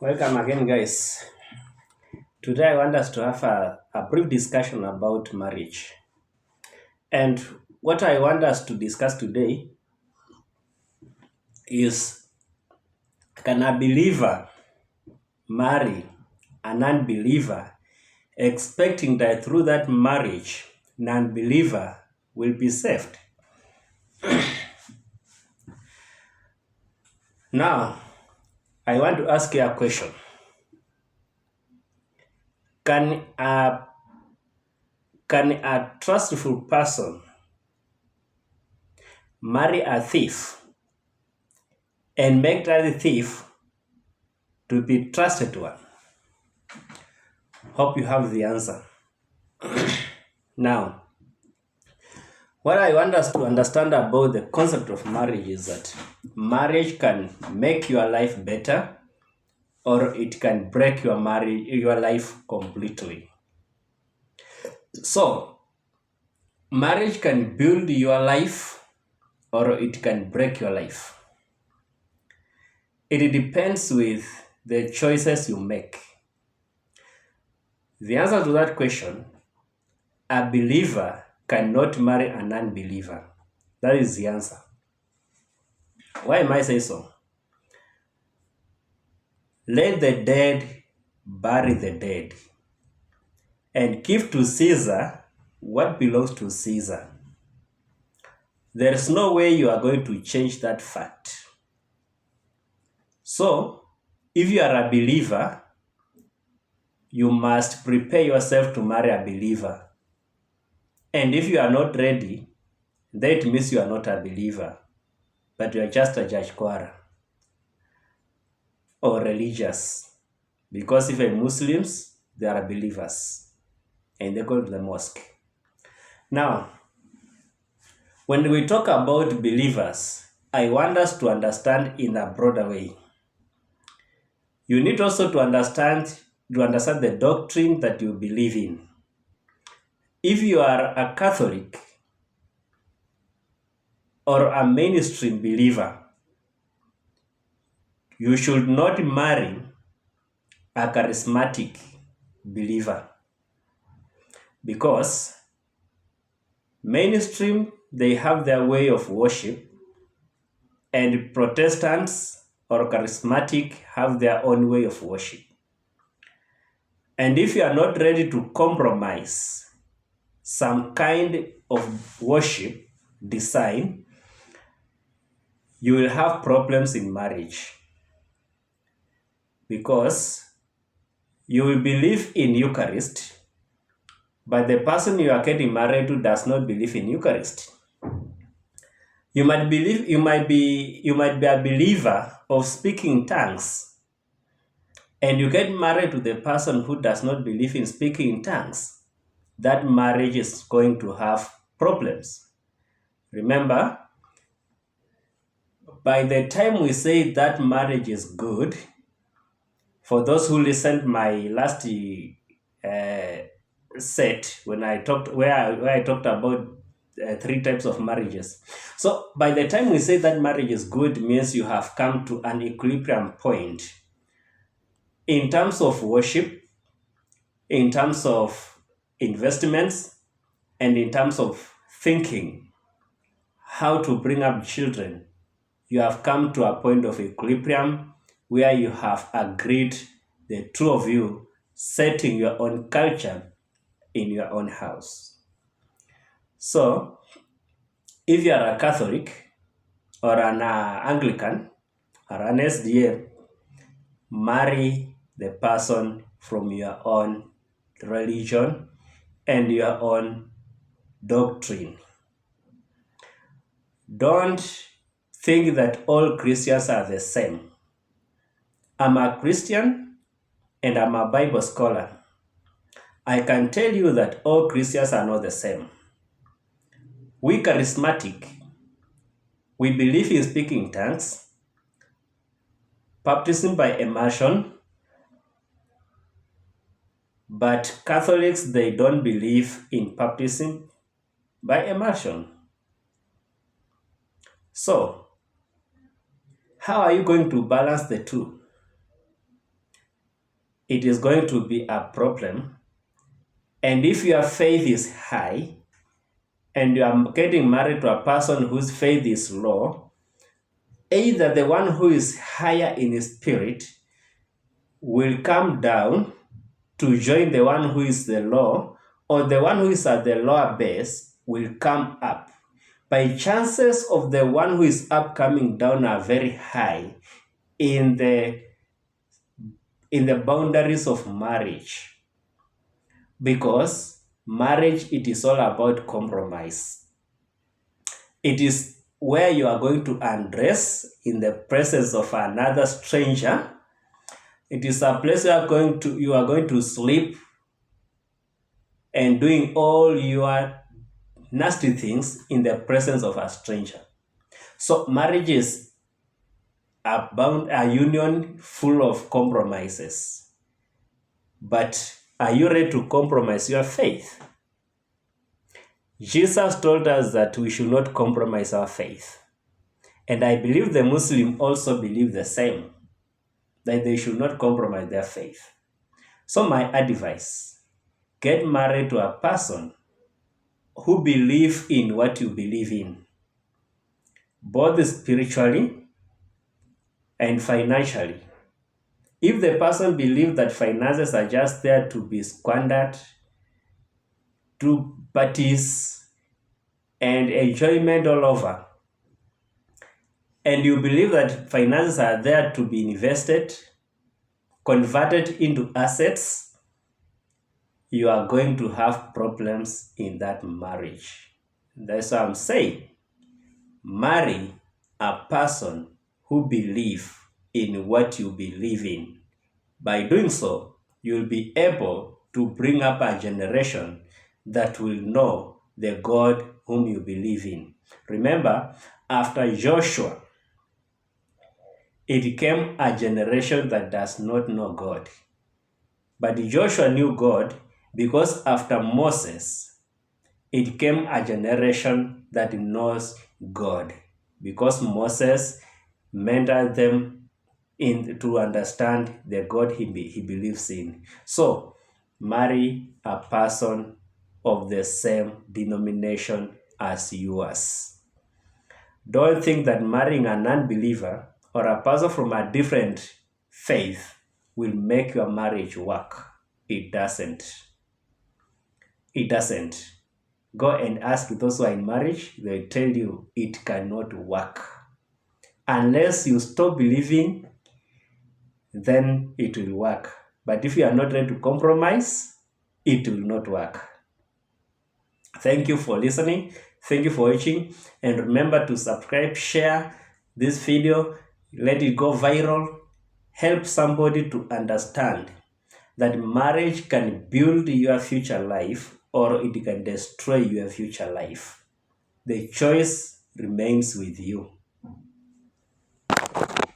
Welcome again, guys. Today, I want us to have a brief discussion about marriage. And what I want us to discuss today is, can a believer marry an unbeliever, expecting that through that marriage, non believer will be saved? Now, I want to ask you a question. Can a, can a trustful person marry a thief and make that thief to be trusted one? Hope you have the answer. Now, what I want us to understand about the concept of marriage is that marriage can make your life better or it can break your life completely. So, marriage can build your life or it can break your life. It depends with the choices you make. The answer to that question, a believer cannot marry an unbeliever. That is the answer. Why am I saying so? Let the dead bury the dead and give to Caesar what belongs to Caesar. There is no way you are going to change that fact. So, if you are a believer, you must prepare yourself to marry a believer. And if you are not ready, that means you are not a believer, but you are just a judge choir or religious. Because if you're Muslims, they are believers and they go to the mosque. Now, when we talk about believers, I want us to understand in a broader way. You need also to understand the doctrine that you believe in. If you are a Catholic or a mainstream believer, you should not marry a charismatic believer, because mainstream, they have their way of worship, and Protestants or charismatic have their own way of worship. And if you are not ready to compromise some kind of worship design, you will have problems in marriage, because you will believe in Eucharist, but the person you are getting married to does not believe in Eucharist. You might be a believer of speaking tongues, and you get married to the person who does not believe in speaking in tongues. That marriage is going to have problems. Remember, by the time we say that marriage is good, for those who listened my last set when I talked where I talked about three types of marriages. So by the time we say that marriage is good, means you have come to an equilibrium point in terms of worship, in terms of investments, and in terms of thinking how to bring up children. You have come to a point of equilibrium where you have agreed, the two of you, setting your own culture in your own house. So, if you are a Catholic or an Anglican or an SDA, marry the person from your own religion and your own doctrine. Don't think that all Christians are the same. I'm a Christian and I'm a Bible scholar. I can tell you that all Christians are not the same. We charismatic, we believe in speaking tongues, baptism by immersion, but Catholics, they don't believe in baptism by immersion. So, how are you going to balance the two? it is going to be a problem. And if your faith is high and you are getting married to a person whose faith is low, either the one who is higher in his spirit will come down to join the one who is the low, or the one who is at the lower base will come up. By chances of the one who is up coming down are very high in the boundaries of marriage, because marriage, it is all about compromise. It is where you are going to undress in the presence of another stranger. It is a place where you are going to sleep and doing all your nasty things in the presence of a stranger. So marriage is a union full of compromises. But are you ready to compromise your faith? Jesus told us that we should not compromise our faith. And I believe the Muslim also believe the same, that they should not compromise their faith. So my advice, get married to a person who believes in what you believe in, both spiritually and financially. If the person believes that finances are just there to be squandered, to parties and enjoyment all over, and you believe that finances are there to be invested, converted into assets, you are going to have problems in that marriage. That's what I'm saying. Marry a person who believes in what you believe in. By doing so, you'll be able to bring up a generation that will know the God whom you believe in. Remember, after Joshua, it came a generation that does not know God. But Joshua knew God, because after Moses, it came a generation that knows God, because Moses mentored them to understand the God he believes in. So, marry a person of the same denomination as yours. Don't think that marrying a non-believer or a person from a different faith will make your marriage work. It doesn't. It doesn't. Go and ask those who are in marriage, they'll tell you it cannot work. Unless you stop believing, then it will work. But if you are not ready to compromise, it will not work. Thank you for listening. Thank you for watching. And remember to subscribe, share this video, let it go viral. Help somebody to understand that marriage can build your future life, or it can destroy your future life. The choice remains with you.